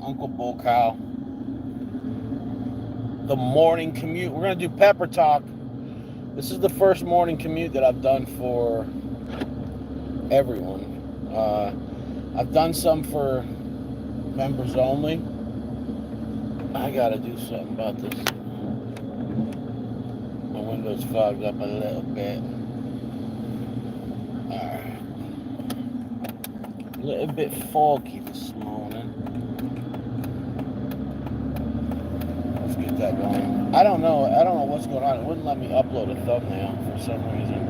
Uncle Bull Cow. The morning commute. We're going to do pepper talk. This is the first morning commute that I've done for everyone. I've done some for members only. I got to do something about this. My window's fogged up a little bit. Alright. A little bit foggy this morning. Let's get that going. I don't know what's going on. It wouldn't let me upload a thumbnail for some reason.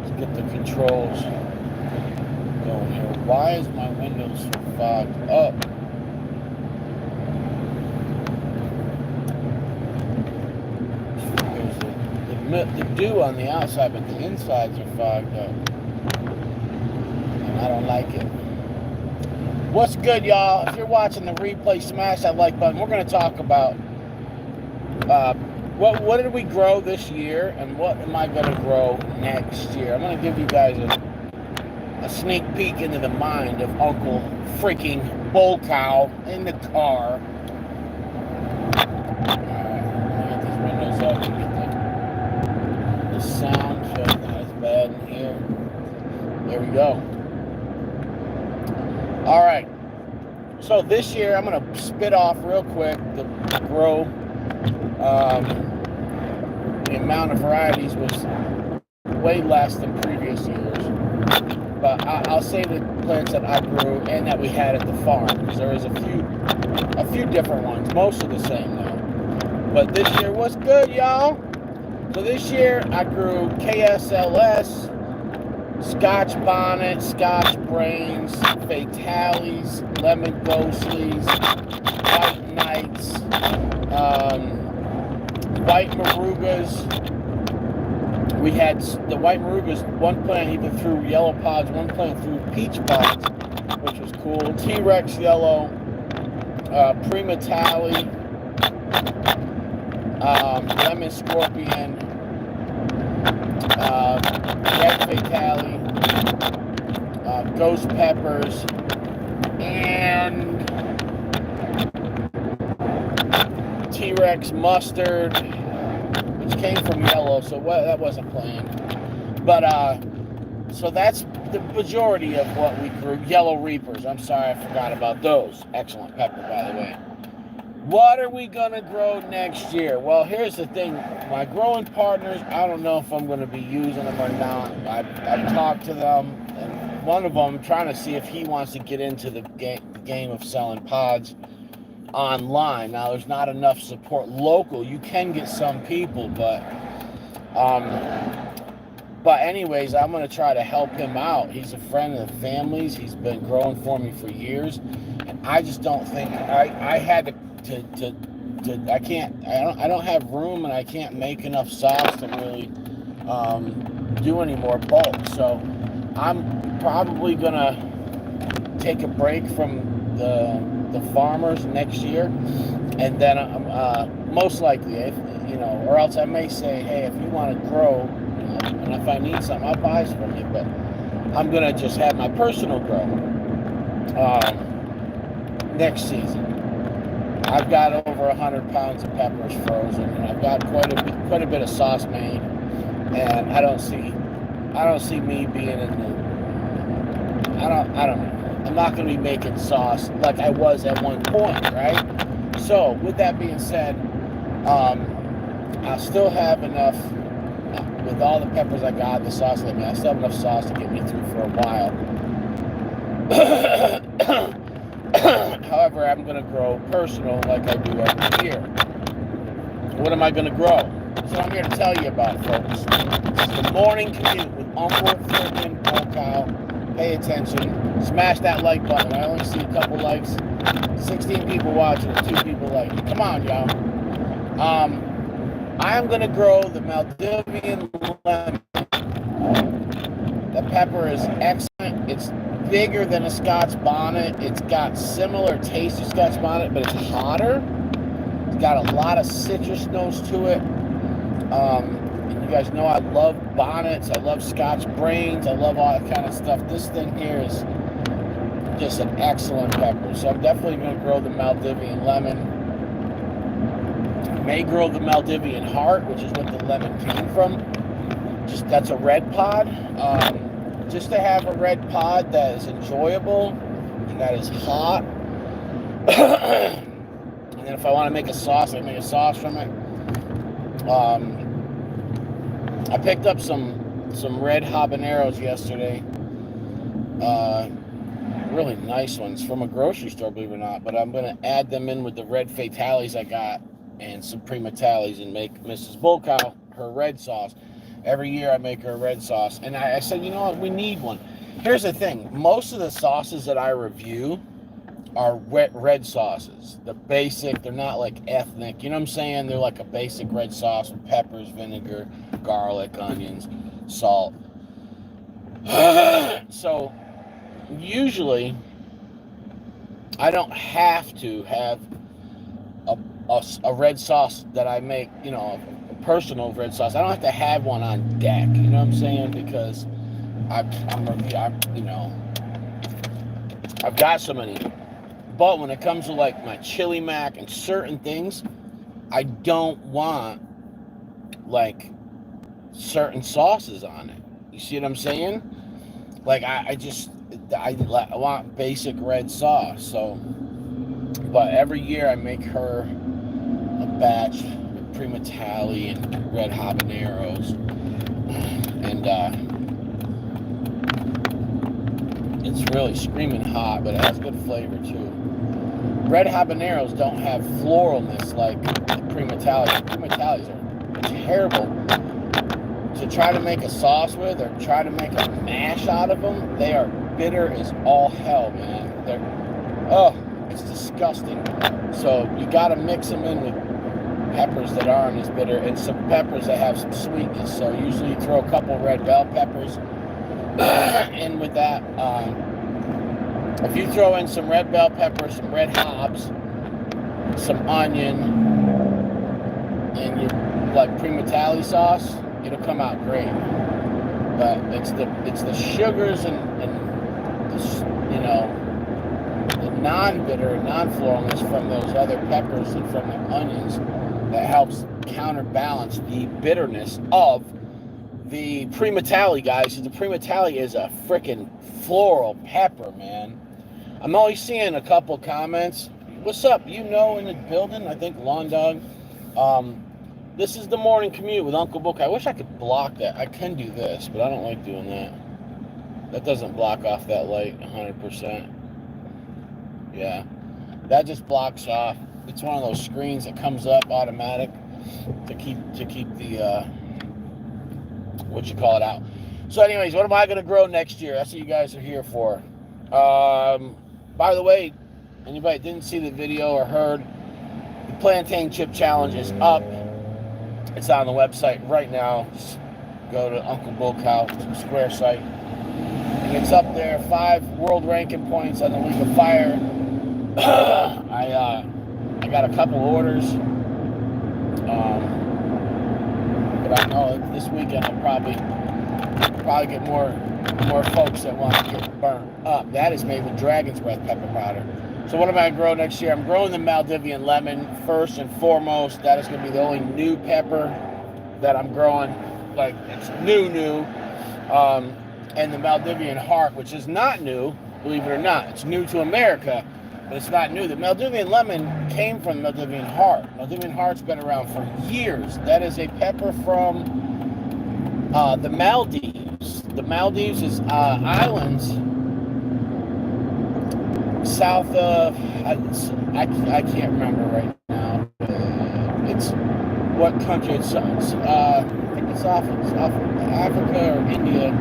Let's get the controls going here. Why is my window so fogged up? The dew on the outside, but the insides are fogged up. And I don't like it. What's good, y'all? If you're watching the replay, smash that like button. We're going to talk about what did we grow this year and what am I going to grow next year. I'm going to give you guys a sneak peek into the mind of Uncle freaking Bull Cow in the car. Alright, let me get these windows up and get the sound so it's not as bad in here. There we go. Alright, so this year I'm going to spit off real quick the grow. The amount of varieties was way less than previous years, but I'll say the plants that I grew and that we had at the farm, because there was a few different ones, most of the same though. But this year was good, y'all. So this year I grew KSLS, Scotch Bonnet, Scotch Brains, Fatalies, Lemon Ghostlies, White Knights, White Marugas. We had the White Marugas, one plant even threw yellow pods, one plant threw peach pods, which was cool. T-Rex Yellow, Primotalii, Lemon Scorpion, Red Fatali, Ghost Peppers, and T-Rex Mustard, which came from yellow, so that wasn't planned. But, so that's the majority of what we grew. Yellow Reapers, I'm sorry I forgot about those. Excellent pepper, by the way. What are we going to grow next year? Well, here's the thing. My growing partners, I don't know if I'm going to be using them or not. I've talked to them, and one of them, trying to see if he wants to get into the game of selling pods online. Now, there's not enough support local. You can get some people, but anyways, I'm going to try to help him out. He's a friend of the family's. He's been growing for me for years, and I just don't think I had to I don't have room, and I can't make enough sauce to really do any more bulk. So I'm probably gonna take a break from the farmers next year, and then most likely, or else I may say, hey, if you want to grow, and if I need something, I'll buy some from you. But I'm gonna just have my personal grow next season. I've got over 100 pounds of peppers frozen, and I've got quite a bit of sauce made, and I don't see me being in the. I don't know. I'm not going to be making sauce like I was at one point, right? So with that being said, I'll still have enough with all the peppers I got, the sauce I still have enough sauce to get me through for a while. However, I'm going to grow personal like I do every year. What am I going to grow? That's what I'm here to tell you about, folks. This is the morning commute with Uncle freaking Bull Cow. Pay attention. Smash that like button. I only see a couple likes. 16 people watching, 2 people like it. Come on, y'all. I am going to grow the Maldivian lemon. The pepper is excellent. It's bigger than a Scotch Bonnet. It's got similar taste to Scotch Bonnet, but it's hotter. It's got a lot of citrus notes to it. And you guys know I love bonnets. I love Scotch brains. I love all that kind of stuff. This thing here is just an excellent pepper. So I'm definitely going to grow the Maldivian lemon. May grow the Maldivian heart, which is what the lemon came from. Just that's a red pod. Just to have a red pod that is enjoyable and that is hot. And then if I want to make a sauce, I make a sauce from it. I picked up some red habaneros yesterday. Really nice ones from a grocery store, believe it or not. But I'm going to add them in with the red fatalies I got and some Primotalii and make Mrs. Bullcow her red sauce. Every year I make her a red sauce. And I said, you know what, we need one. Here's the thing. Most of the sauces that I review are red sauces. The basic, they're not like ethnic. You know what I'm saying? They're like a basic red sauce with peppers, vinegar, garlic, onions, salt. So usually I don't have to have a red sauce that I make, you know, a personal red sauce. I don't have to have one on deck, you know what I'm saying? Because I'm you know, I've got so many. But when it comes to like my chili mac and certain things, I don't want like certain sauces on it. You see what I'm saying? Like I want basic red sauce. So, but every year I make her a batch with Primotalii and red habaneros, and it's really screaming hot, but it has good flavor too. Red habaneros don't have floralness like Primotalii. Primotaliis are terrible to try to make a sauce with or try to make a mash out of them. They are bitter as all hell, man. It's disgusting. So you gotta mix them in with peppers that aren't as bitter and some peppers that have some sweetness. So usually you throw a couple red bell peppers in with that. If you throw in some red bell peppers, some red hops, some onion, and you like Primotalii sauce, it'll come out great. But it's the sugars and the, you know, the non-bitter, non-floralness from those other peppers and from the onions that helps counterbalance the bitterness of the Primotalii, guys. The Primotalii is a freaking floral pepper, man. I'm only seeing a couple comments. What's up? You know, in the building, I think Lawn Dog. This is the morning commute with Uncle Book. I wish I could block that. I can do this, but I don't like doing that. That doesn't block off that light 100%. Yeah, that just blocks off. It's one of those screens that comes up automatic to keep the what you call it out. So anyways, what am I going to grow next year? That's what you guys are here for. By the way, anybody that didn't see the video or heard, the plantain chip challenge is up. It's on the website right now. Just go to Uncle Bullcow Square site. And it's up there. 5 world ranking points on the League of Fire. I got a couple orders. But I know this weekend I'll probably get more folks that want to get burnt up. That is made with dragon's breath pepper powder. So what am I going to grow next year? I'm growing the Maldivian lemon first and foremost. That is going to be the only new pepper that I'm growing. Like, it's new. And the Maldivian heart, which is not new, believe it or not. It's new to America, but it's not new. The Maldivian lemon came from the Maldivian heart. Maldivian heart's been around for years. That is a pepper from the Maldives. The Maldives is islands south of, I can't remember right now. It's what country? It's I think it's off of Africa or India.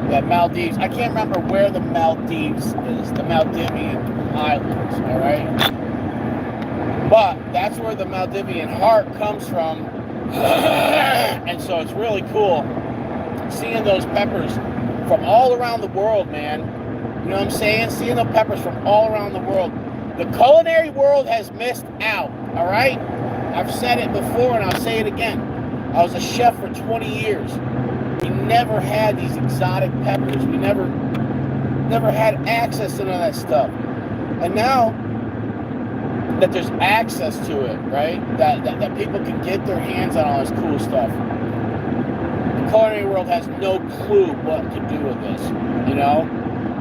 That Maldives. I can't remember where the Maldives is. The Maldivian Islands. All right. But that's where the Maldivian heart comes from. And so it's really cool seeing those peppers from all around the world, man. You know what I'm saying? Seeing the peppers from all around the world. The culinary world has missed out, all right? I've said it before and I'll say it again. I was a chef for 20 years. We never had these exotic peppers. We never had access to none of that stuff. And now that there's access to it, right? That people can get their hands on all this cool stuff. The culinary world has no clue what to do with this, you know?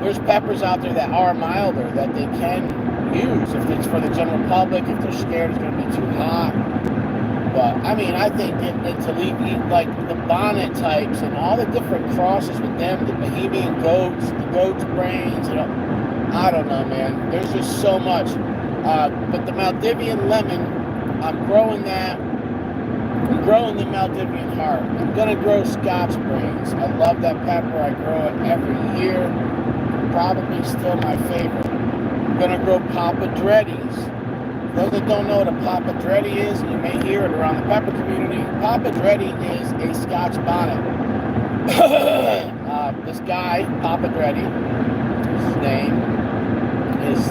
There's peppers out there that are milder that they can use if it's for the general public, if they're scared it's going to be too hot. But, I mean, I think getting into like the bonnet types and all the different crosses with them, the Bohemian goats, the goat's brains, you know, I don't know, man. There's just so much. But the Maldivian lemon, I'm growing that. I'm growing the Maldivian heart. I'm going to grow Scotch brains. I love that pepper. I grow it every year. Probably still my favorite. I'm going to grow Papadrettis. Those that don't know what a Papadretti is, you may hear it around the pepper community. Papadretti is a Scotch bonnet. This guy, Papadretti, his name,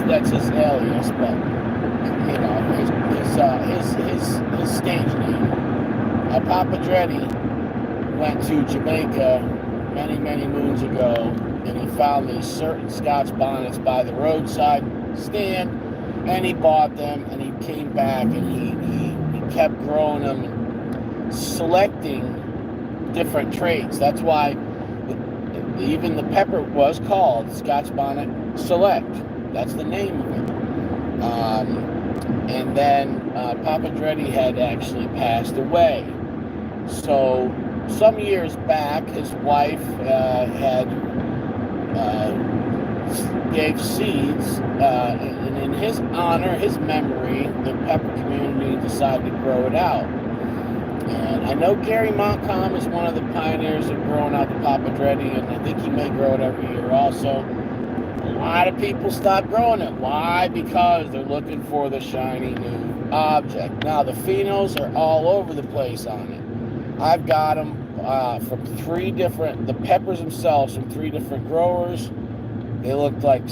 that's his alias, but you know, his stage name. Papadretti went to Jamaica many moons ago, and he found these certain Scotch bonnets by the roadside stand. And he bought them, and he came back, and he kept growing them and selecting different traits. That's why even the pepper was called Scotch Bonnet Select. That's the name of it. And then Papadretti had actually passed away. So some years back, his wife gave seeds, and in his honor, his memory, the pepper community decided to grow it out. And I know Gary Montcalm is one of the pioneers of growing out the Papadretti, and I think he may grow it every year also. A lot of people stop growing it. Why? Because they're looking for the shiny new object. Now, the phenos are all over the place on it. I've got them from the peppers themselves from 3 different growers. They looked like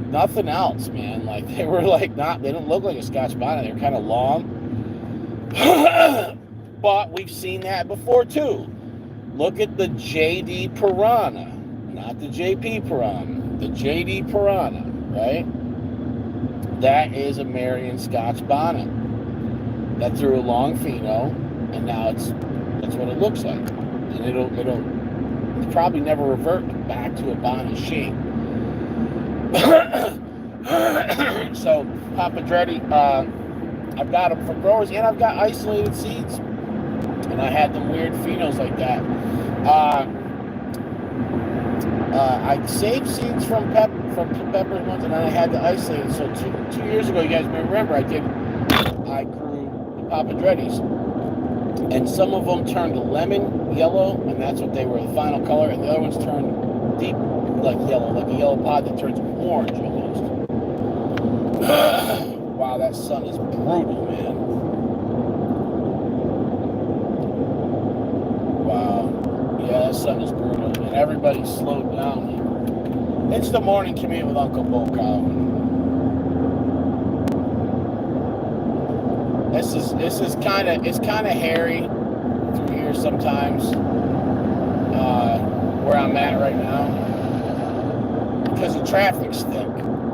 nothing else, man. Like they didn't look like a Scotch bonnet. They were kind of long. But we've seen that before too. Look at the JD Piranha, not the JP Piranha, the JD Piranha, right? That is a Marion Scotch bonnet that threw a long pheno, and now that's what it looks like. And it'll probably never revert back to a bonnet shape. So Papadretti, I've got them for growers, and I've got isolated seeds, and I had them weird phenos like that. I saved seeds from peppers once, and then I had the isolated. So two years ago, you guys may remember, I grew the Papadrettis. And some of them turned lemon yellow, and that's what they were, the final color. And the other ones turned deep like yellow, like a yellow pod that turns orange almost. Wow, that sun is brutal, man. Wow. Yeah, that sun is brutal. And everybody's slowed down here. It's the morning commute with Uncle Bo Calvin. This is kind of hairy through here sometimes, where I'm at right now, because the traffic's thick.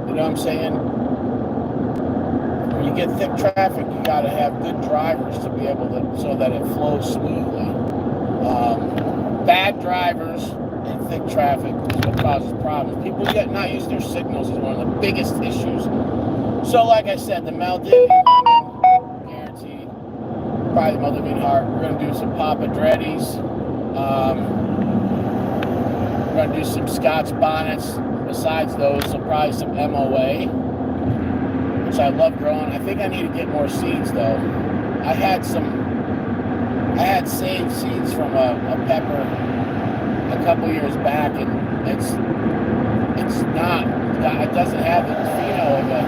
You know what I'm saying? When you get thick traffic, you got to have good drivers to be able to, so that it flows smoothly. Bad drivers and thick traffic is what causes problems. People not using their signals is one of the biggest issues. So, like I said, the Maldivian guaranteed. Probably the Maldivian heart. We're going to do some Papadrettis. We're going to do some Scotch bonnets. Besides those, so probably some MOA, which I love growing. I think I need to get more seeds, though. I had saved seeds from a pepper a couple years back, and it doesn't have the pheno of a,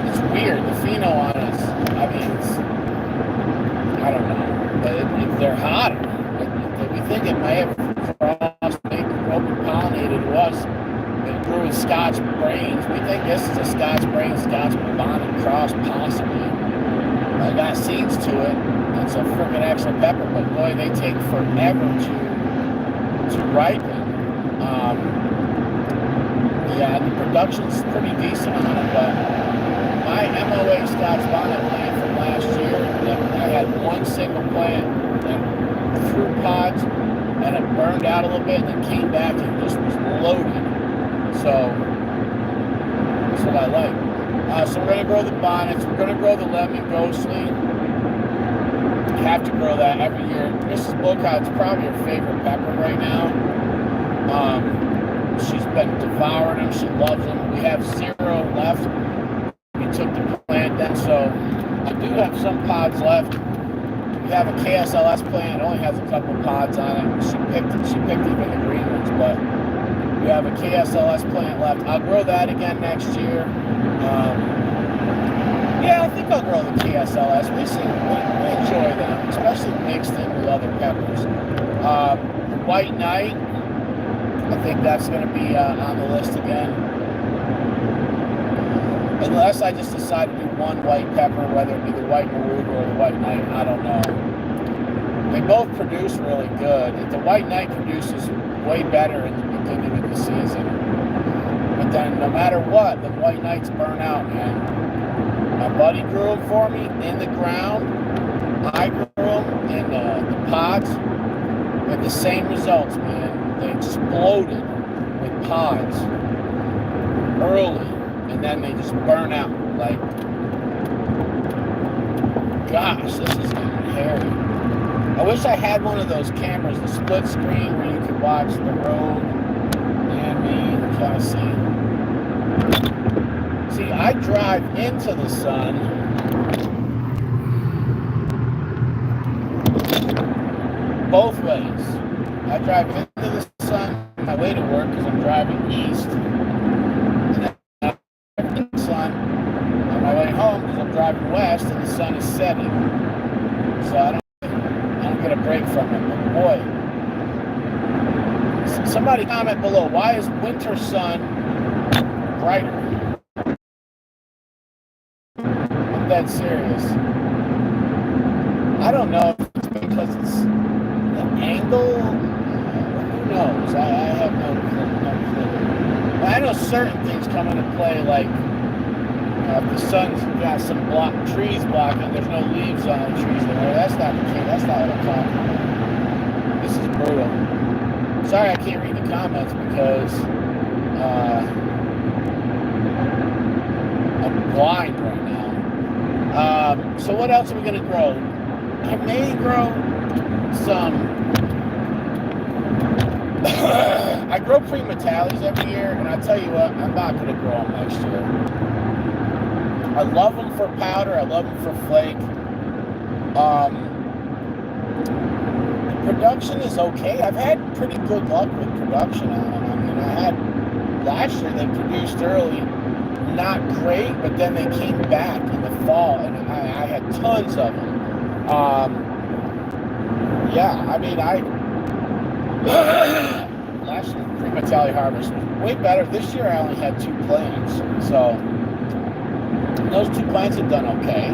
it's weird, the pheno on it. I mean, I don't know, but they're hotter. We think it may have crossed, maybe open pollinated was. It grew with Scotch brains. We think this is a Scotch brain, Scotch bonnet cross, possibly. I got seeds to it. It's a freaking excellent pepper, but boy, they take forever to ripen. Yeah, the production's pretty decent on it, but my MOA Scotch Bonnet plant from last year, I had one single plant that threw pods, and it burned out a little bit, and then came back and just was loaded. So that's what I like. So we're going to grow the bonnets. We're going to grow the lemon ghostly. Have to grow that every year. Mrs. Bulcout's probably her favorite pepper right now. She's been devouring them. She loves them. We have 0 left. We took the plant then, so I do have some pods left. We have a KSLS plant. It only has a couple pods on it. She picked even the green ones, but we have a KSLS plant left. I'll grow that again next year. Yeah, I think I'll grow the KSLS. We enjoy them, especially mixed in with other peppers. The White Knight, I think that's going to be on the list again. Unless I just decide to do one white pepper, whether it be the White Maruga or the White Knight, I don't know. They both produce really good. The White Knight produces way better in the beginning of the season. But then no matter what, the White Knights burn out, man. My buddy grew them for me in the ground. I grew them in the pods with the same results, man. They exploded with pods early, and then they just burn out. Like, gosh, this is getting hairy. I wish I had one of those cameras, the split screen, where you could watch the road and me kind of see. See, I drive into the sun. Both ways. I drive into the sun on my way to work because I'm driving east. And then I drive into the sun on my way home because I'm driving west and the sun is setting. So I don't get a break from it. But boy, somebody comment below, why is winter sun brighter? That serious. I don't know if it's because it's the angle. Who knows? I have no clue. Well, I know certain things come into play, like if the sun's got some trees blocking, there's no leaves on the trees there. That's not the case. That's not what I'm talking about. This is brutal. Sorry I can't read the comments because I'm blind right now. So what else are we going to grow? I may grow some... I grow Primotalii every year, and I'll tell you what, I'm not going to grow them next year. I love them for powder. I love them for flake. The production is okay. I've had pretty good luck with production on them. I mean, last year they produced early. Not great, but then they came back in the fall, and I had tons of them. Yeah, I mean, last year Primotalii harvest was way better. This year I only had 2 plants, so those 2 plants have done okay.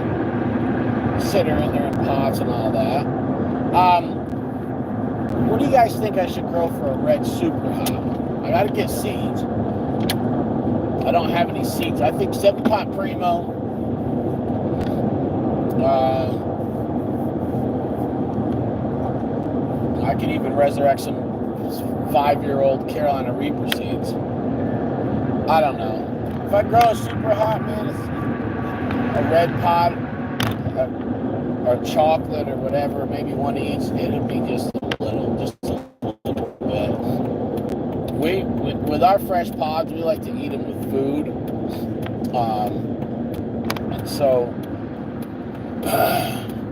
Sit in there in pots and all that. What do you guys think I should grow for a red super hot? I gotta get seeds. I don't have any seeds. I think some Pot Primo. I can even resurrect some 5-year-old Carolina Reaper seeds. I don't know. If I grow a super hot, man, it's a red pot or chocolate or whatever, maybe one each, it'll be just a little bit. With our fresh pods, we like to eat them with food. And so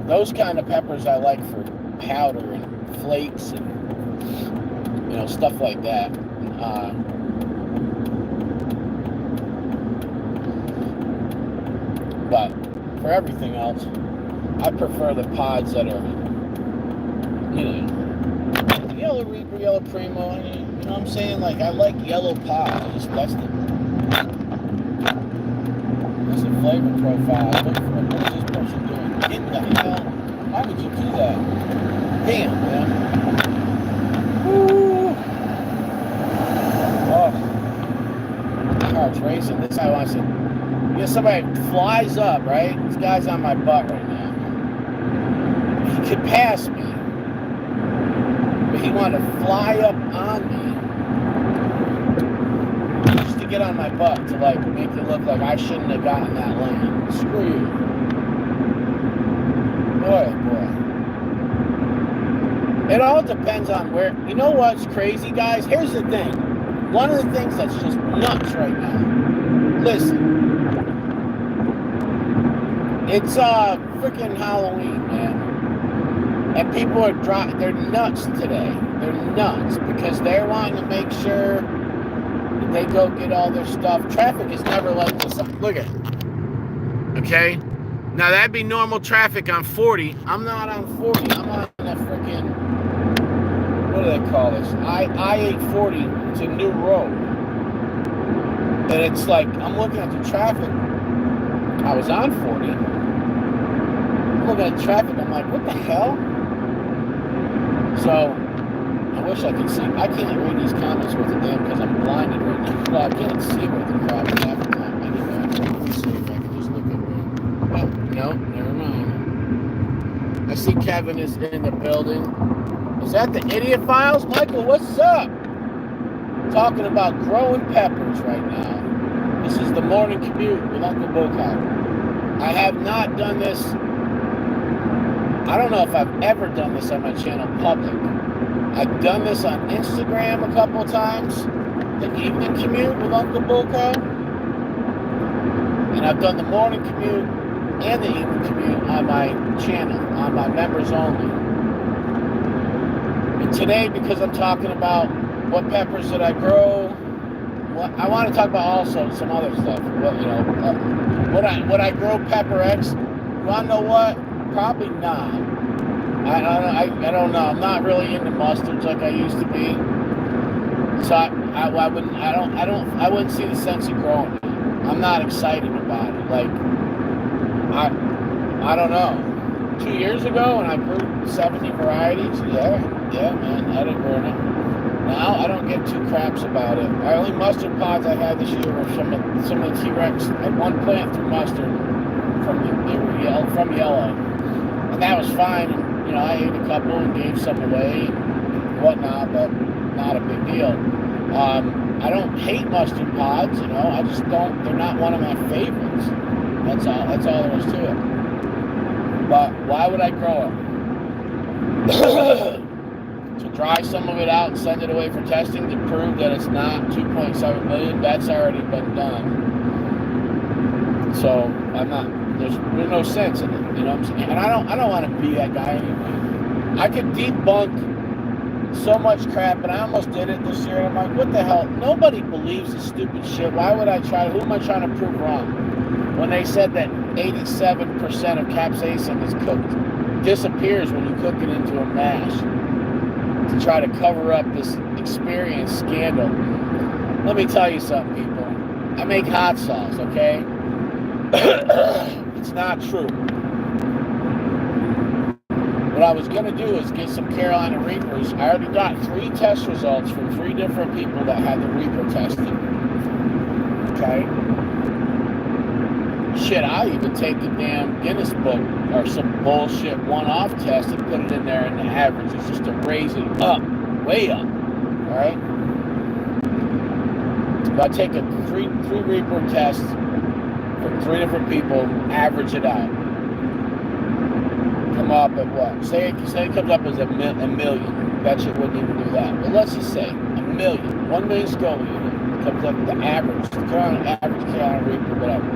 those kind of peppers I like for powder and flakes and stuff like that. But for everything else, I prefer the pods that are yellow Reaper, yellow Primo. You know what I'm saying? Like, I like yellow pods. That's the flavor profile. What is this what you're doing. In the hell? Why would you do that? Damn, man. Woo. Oh. My heart's racing. This guy wants to... You know, somebody flies up, right? This guy's on my butt right now. He could pass me. But he wanted to fly up on me. Just to get on my butt. To, like, make it look like I shouldn't have gotten that lane. Screw you. Boy, boy. It all depends on where... You know what's crazy, guys? Here's the thing. One of the things that's just nuts right now. Listen. It's freaking Halloween, man. And people are they're nuts today. They're nuts because they're wanting to make sure that they go get all their stuff. Traffic is never like this. Look at it. Okay? Now that'd be normal traffic on 40. I'm not on 40. I'm on that freaking, what do they call this? I-840. It's a new road. And it's like, I'm looking at the traffic. I was on 40. I'm looking at traffic. I'm like, what the hell? So, I wish I could see. I can't read these comments worth a damn because I'm blinded right now. Well, I can't see worth a crap half the time. Anyway, let me see if I can just look at one. Oh, no, never mind. I see Kevin is in the building. Is that the Idiot Files? Michael, what's up? Talking about growing peppers right now. This is the morning commute with Uncle Bokai. I have not done this. I don't know if I've ever done this on my channel public. I've done this on Instagram a couple of times. The evening commute with Uncle Bokai. And I've done the morning commute and the evening commute on my channel, on my members only. And today, because I'm talking about what peppers that I grow, I want to talk about also some other stuff. What, you know, would I grow Pepper X? You want to know what? Probably not. I don't know. I'm not really into mustards like I used to be. So I wouldn't see the sense of growing it. I'm not excited about it. Like I don't know. 2 years ago when I grew 70 varieties, yeah, man, I'd have grown it. Now I don't get too craps about it. My only mustard pods I had this year were some of the T-Rex. I had one plant through mustard from yellow, and that was fine. And, you know, I ate a couple and gave some away and whatnot, but not a big deal. I don't hate mustard pods, you know. I just don't. They're not one of my favorites. That's all there is to it. But why would I grow it? To dry some of it out and send it away for testing to prove that it's not 2.7 million, that's already been done. So I'm not. There's no sense in it. You know what I'm saying? And I don't want to be that guy anyway. I could debunk so much crap, and I almost did it this year. And I'm like, what the hell? Nobody believes this stupid shit. Why would I try? Who am I trying to prove wrong? When they said that 87% of capsaicin is cooked, disappears when you cook it into a mash. To try to cover up this experience scandal. Let me tell you something, people. I make hot sauce, okay? It's not true. What I was going to do is get some Carolina Reapers. I already got 3 test results from 3 different people that had the Reaper tested. Okay? Shit, I'll even take the damn Guinness book or some bullshit one-off test and put it in there in the averages just to raise it up, way up. Alright? If I take a 3 Reaper test from 3 different people, average it out. Come up at what? Say it comes up as a million. That shit wouldn't even do that. But let's just say a million. 1 million skull unit comes up the average. The average Carolina Reaper, whatever.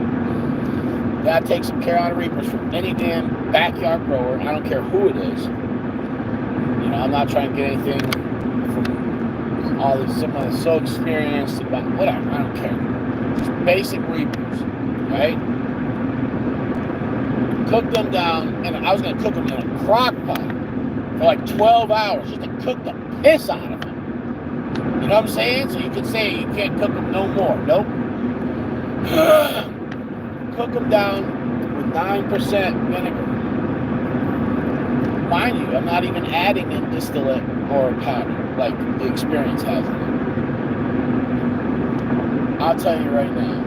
Gotta take some Carolina Reapers from any damn backyard grower. I don't care who it is. You know, I'm not trying to get anything from all these, someone that's so experienced about whatever. I don't care. Just basic Reapers, right? Cook them down, and I was gonna cook them in a crock pot for like 12 hours just to cook the piss out of them. You know what I'm saying? So you can say you can't cook them no more. Nope. Cook them down with 9% vinegar. Mind you, I'm not even adding in distillate or powder like the experience has in it. I'll tell you right now,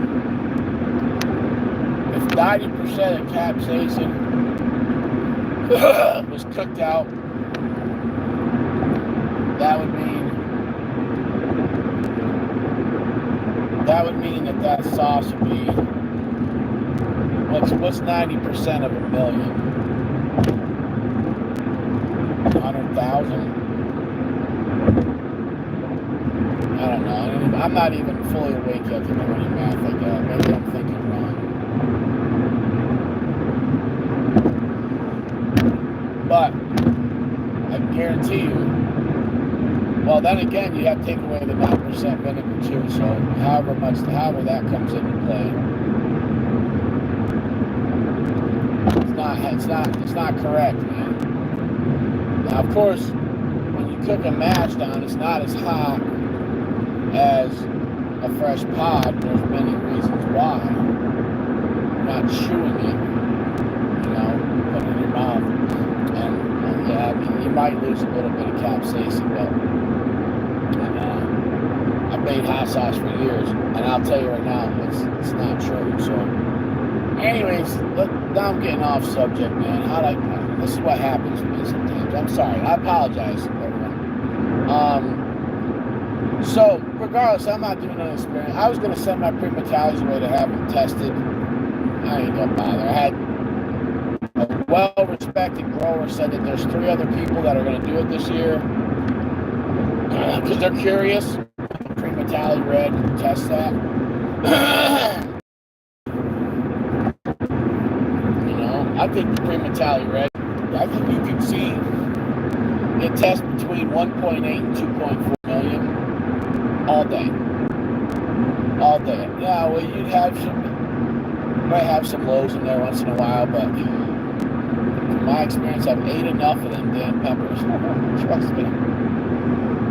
if 90% of capsaicin was cooked out, that would mean that sauce would be what's 90% of a million? 100,000? I don't know. I'm not even fully awake yet to do any math like that. Maybe I'm thinking wrong. But I guarantee you, well, then again, you have to take away the 9% vinegar too. So however that comes into play, it's not correct, man. Now, of course, when you cook a mash down, it's not as hot as a fresh pod. There's many reasons why. You're not chewing it, putting it in your mouth. And yeah, I mean, you might lose a little bit of capsaicin, but I've made hot sauce for years, and I'll tell you right now, it's not true. So, anyways, now I'm getting off subject, man. This is what happens with me sometimes. I'm sorry. I apologize, everyone. So, regardless, I'm not doing an experiment. I was going to send my Primotalii away to have them tested. I ain't going to bother. I had a well-respected grower said that there's 3 other people that are going to do it this year because they're curious. Primotalii Red test that. I think the Primotalii Red, I think you can see it test between 1.8 and 2.4 million all day. All day. Yeah, well, might have some lows in there once in a while, but from my experience, I've ate enough of them damn peppers.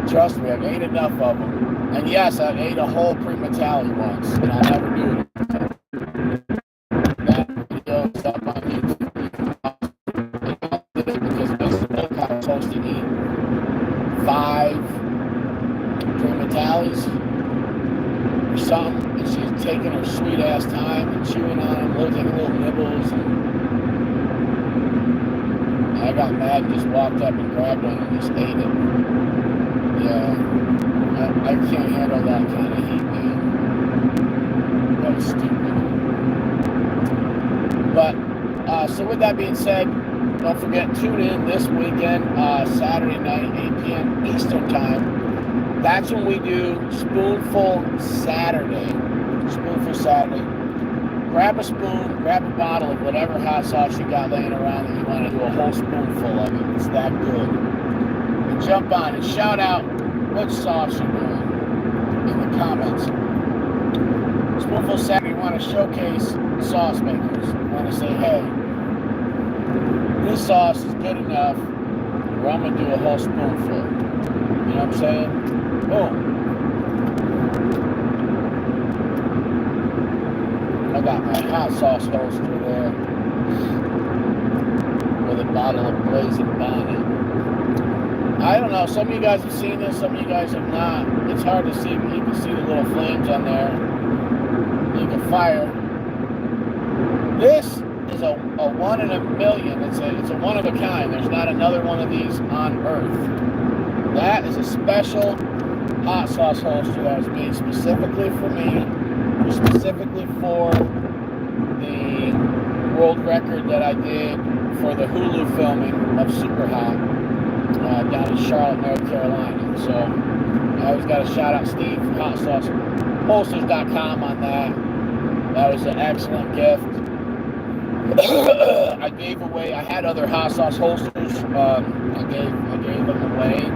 Trust me, I've ate enough of them. And yes, I've ate a whole Primotalii once, and I'll never do it again. That video is up on YouTube. Because basically I was supposed to eat 5 Primataliis or something, and she's taking her sweet ass time and chewing on them, taking little nibbles, and I got mad and just walked up and grabbed one and just ate it. Yeah, I can't handle that kind of heat, man. That was stupid. But, so with that being said, don't forget, tune in this weekend, Saturday night, 8 p.m. Eastern Time. That's when we do Spoonful Saturday. Spoonful Saturday. Grab a spoon, grab a bottle of whatever hot sauce you got laying around that you want to do a whole spoonful of it. It's that good. And jump on and shout out what sauce you're doing in the comments. Spoonful Saturday, we want to showcase sauce makers. We want to say, hey, this sauce is good enough where I'm going to do a whole spoonful. You know what I'm saying? Boom. I got my hot sauce holster there with a bottle of Blazing Bonnet. I don't know, some of you guys have seen this, some of you guys have not. It's hard to see, but you can see the little flames on there. You can fire. This is a one in a million. It's a one of a kind. There's not another one of these on earth. That is a special hot sauce holster that was made specifically for me, specifically for the world record that I did for the Hulu filming of Super Hot down in Charlotte, North Carolina. So I always got to shout out Steve from HotSauceHolsters.com on that. That was an excellent gift. I gave away. I had other hot sauce holsters. I gave them away.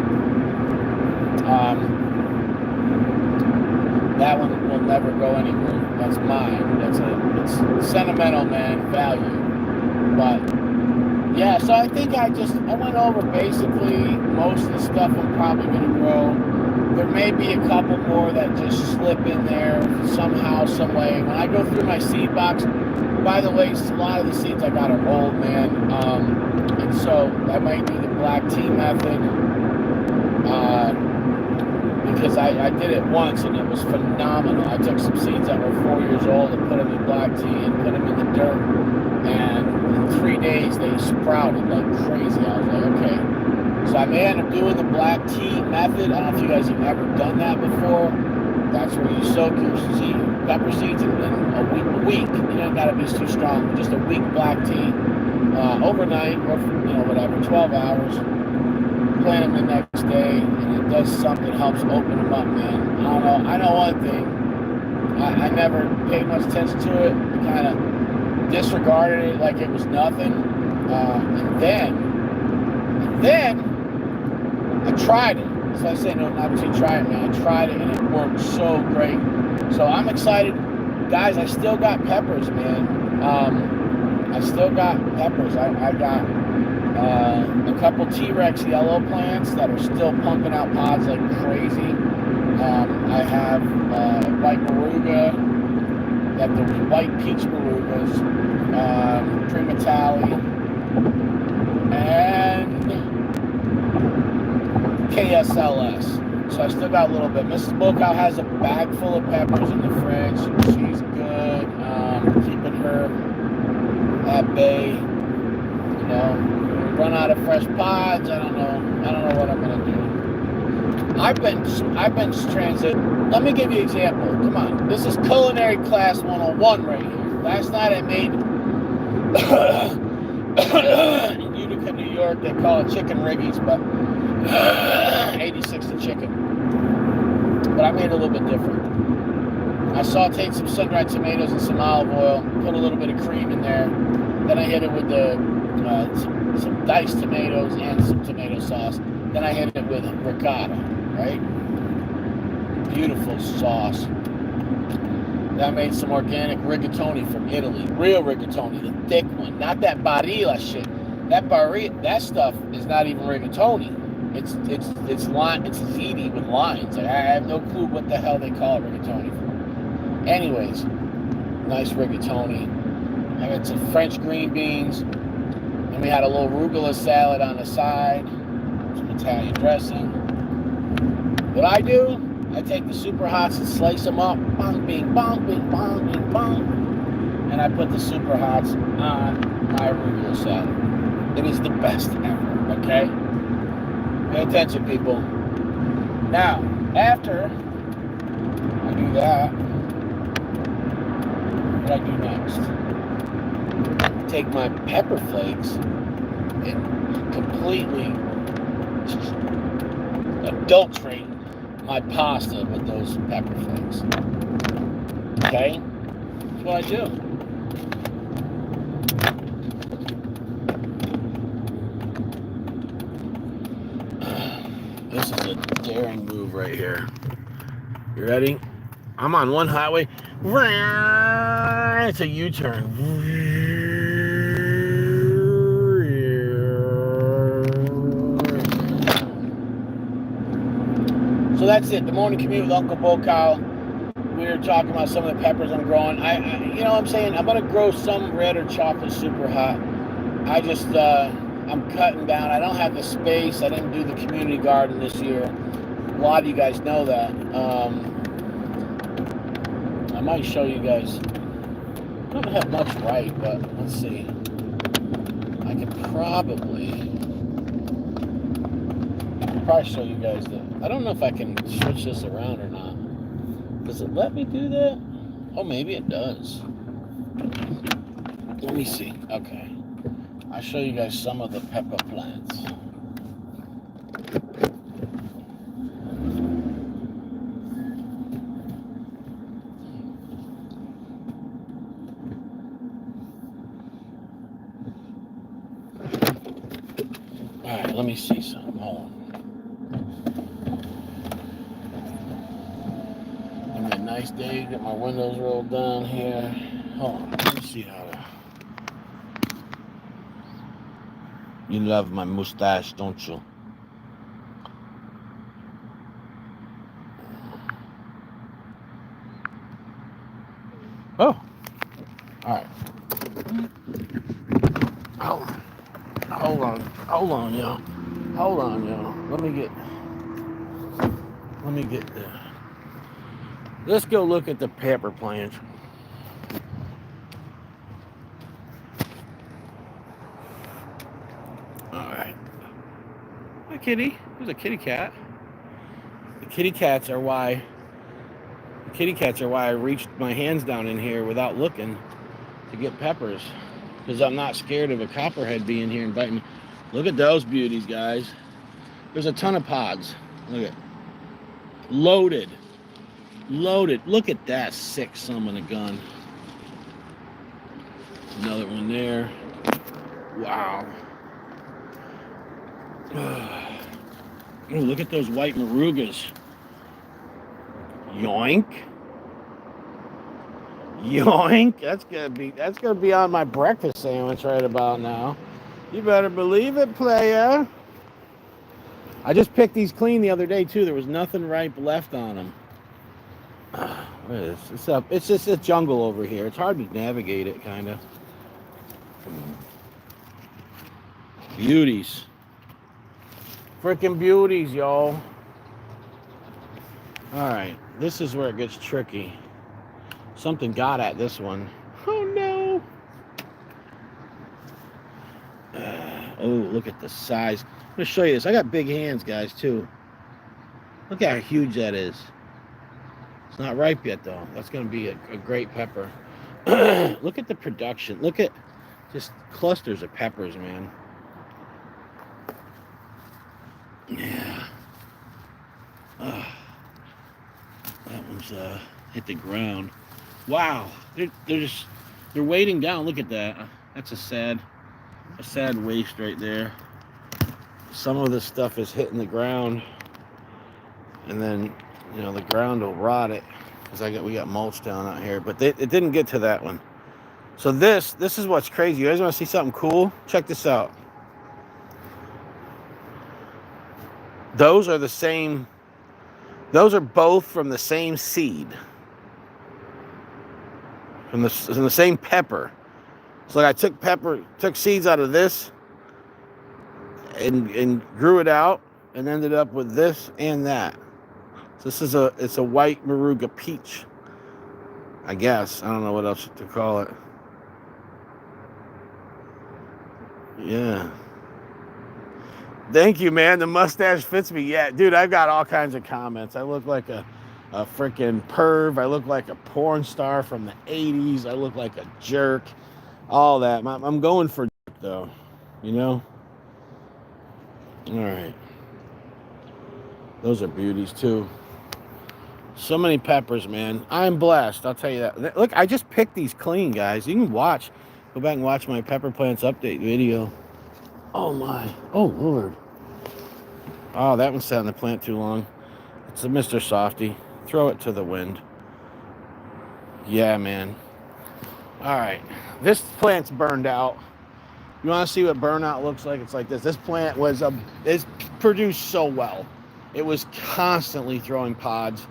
That one will never go anywhere. That's mine. It's sentimental, man, value. But yeah, so I think I went over basically most of the stuff I'm probably gonna grow. There may be a couple more that just slip in there somehow, some way. When I go through my seed box, by the way, a lot of the seeds I got are old, man. And so I might do the black tea method because I did it once and it was phenomenal. I took some seeds that were 4 years old and put them in black tea and put them in the dirt. And in 3 days, they sprouted like crazy. I was like, okay. So I may end up doing the black tea method. I don't know if you guys have ever done that before. That's where you soak your pepper seeds in a week. You don't gotta be too strong. Just a week black tea overnight, or whatever, 12 hours. Plant them the next day, and it does something. Helps open them up, man. I don't know. I know one thing. I never paid much attention to it. Kind of disregarded it like it was nothing. And then I tried it. So I say no, not to try it, man. I tried it and it worked so great. So I'm excited. Guys, I still got peppers, man. I still got peppers. I got a couple T-Rex yellow plants that are still pumping out pods like crazy. I have white moruga, got the white peach morugas, Primotalii, and KSLS. So I still got a little bit. Mrs. Bokow has a bag full of peppers in the fridge. She's good. Keeping her at bay. Run out of fresh pods. I don't know what I'm gonna do. I've been transit. Let me give you an example. Come on. This is culinary class 101 right here. Last night I made in Utica, New York, they call it chicken riggies, but 86 the chicken. But I made it a little bit different. I sauteed some sun-dried tomatoes and some olive oil, put a little bit of cream in there. Then I hit it with some diced tomatoes and some tomato sauce. Then I hit it with ricotta, right? Beautiful sauce. Then I made some organic rigatoni from Italy. Real rigatoni, the thick one. Not that Barilla shit. That stuff is not even rigatoni. It's ziti with lines. I have no clue what the hell they call it rigatoni for. Anyways, nice rigatoni. I got some French green beans. And we had a little arugula salad on the side. Some Italian dressing. What I do, I take the super hots and slice them up. Bong, bing, bong, bing, bong, bing, bong. And I put the super hots on my arugula salad. It is the best ever, okay? Pay attention, people. Now, after I do that, what I do next? Take my pepper flakes and completely adulterate my pasta with those pepper flakes. Okay? That's what I do. This is a daring move right here. You ready? I'm on one highway. It's a U-turn. So that's it. The morning commute with Uncle Bokow. We were talking about some of the peppers I'm growing. You know what I'm saying? I'm going to grow some red or chocolate super hot. I'm cutting down. I don't have the space. I didn't do the community garden this year. A lot of you guys know that. I might show you guys. I don't have much right, but let's see. I could probably show you guys that. I don't know if I can switch this around or not. Does it let me do that? Oh, maybe it does. Let me see. Okay. I'll show you guys some of the pepper plants. Alright, let me see some. Hold on. Give me a nice day. Get my windows rolled down here. Hold on. Let me see how to... You love my mustache, don't you? Oh, all right. Hold on, y'all. Hold on, y'all. Let me get there. Let's go look at the pepper plants. All right. Hi, kitty. There's a kitty cat. The kitty cats are why I reached my hands down in here without looking to get peppers, because I'm not scared of a copperhead being here and biting me. Look at those beauties, guys. There's a ton of pods. Look at loaded. Look at that sick son of a gun. Another one there. Wow. Oh, look at those white marugas. Yoink. Yoink. That's gonna be on my breakfast sandwich right about now. You better believe it, player. I just picked these clean the other day too. There was nothing ripe left on them. What is this? It's just a jungle over here. It's hard to navigate it, kind of. Beauties. Freaking beauties, y'all. All right, this is where it gets tricky. Something got at this one. Oh no. Oh, look at the size. I'm gonna show you this. I got big hands, guys, too. Look how huge that is. It's not ripe yet, though. That's gonna be a great pepper. Look at the production. Look at just clusters of peppers, man. Yeah. That one's hit the ground. Wow. They're weighting down. Look at that. That's a sad waste right there. Some of this stuff is hitting the ground, and then the ground will rot it, because we got mulch down out here. But it didn't get to that one. So this is what's crazy. You guys want to see something cool? Check this out. Those are the same. Those are both from the same seed, from the same pepper. So I took seeds out of this, and grew it out, and ended up with this and that. So it's a white Moruga peach, I guess. I don't know what else to call it. Yeah. Thank you, man. The mustache fits me. Yeah, dude, I've got all kinds of comments. I look like a freaking perv. I look like a porn star from the 80s. I look like a jerk. All that. I'm going for jerk, though. All right. Those are beauties, too. So many peppers, man. I'm blessed. I'll tell you that. Look, I just picked these clean, guys. You can watch. Go back and watch my pepper plants update video. Oh, my. Oh, Lord. Oh, that one sat in the plant too long. It's a Mr. Softy. Throw it to the wind. Yeah, man. All right. This plant's burned out. You want to see what burnout looks like? It's like this. This plant it's produced so well. It was constantly throwing pods.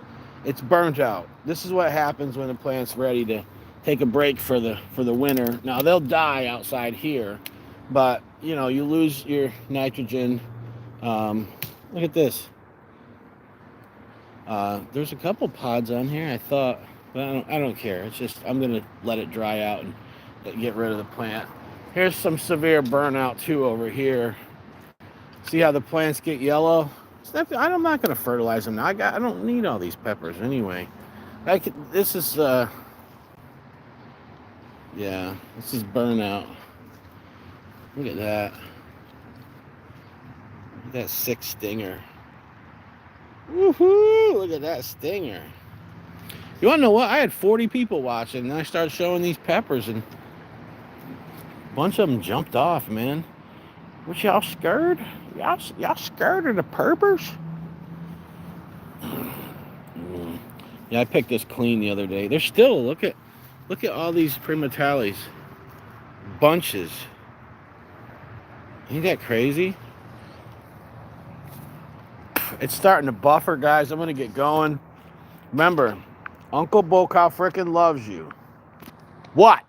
It's burnt out. This is what happens when the plant's ready to take a break for the winter. Now, they'll die outside here, but you lose your nitrogen. Look at this. There's a couple pods on here. I thought, but I don't care. It's just I'm gonna let it dry out and get rid of the plant. Here's some severe burnout too over here. See how the plants get yellow? I'm not gonna fertilize them now. I don't need all these peppers anyway. This is burnout. Look at that. Look at that sick stinger. Woohoo! Look at that stinger. You want to know what? I had 40 people watching, and I started showing these peppers, and a bunch of them jumped off, man. Was y'all scared? Y'all scared of the peppers? Yeah, I picked this clean the other day. They're still, look at all these Primotalis. Bunches. Ain't that crazy? It's starting to buffer, guys. I'm going to get going. Remember, Uncle Bocal frickin' loves you. What?